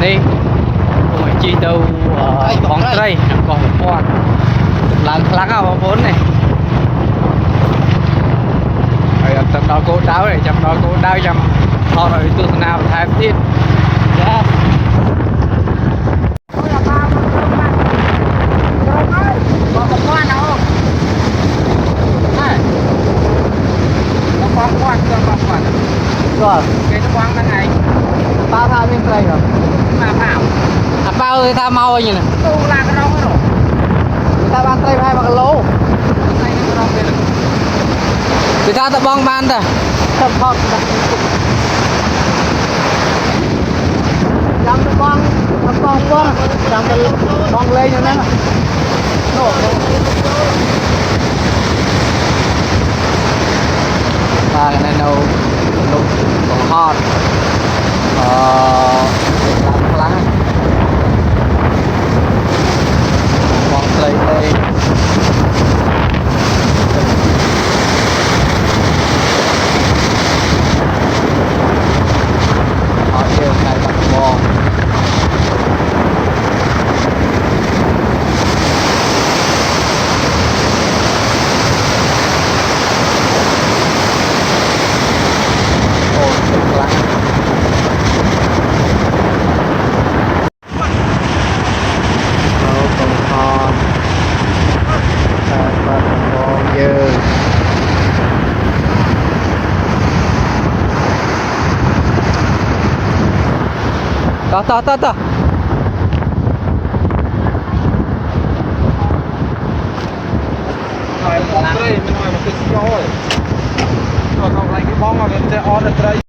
đi không phải chi đâu bóng tray còn một con làm lắc vào vốn này rồi trong đó cô đáo này trong đó cô đáo trong họ rồi từ nào thay tiếp rồi cái quang cái này bao tha bên đây rồi mà bảo bao người ta mau như này tu là cái đâu rồi người ta ban tây hai bằng lô người ta bong ban ta tập học jam bong jam bong lên như thế này và cái này đâu lúc còn hot làm lắng còn play họ đều này bắt bò ta rồi làm đây mình nói một cái rồi còn lại cái bom mà bên sẽ on the tray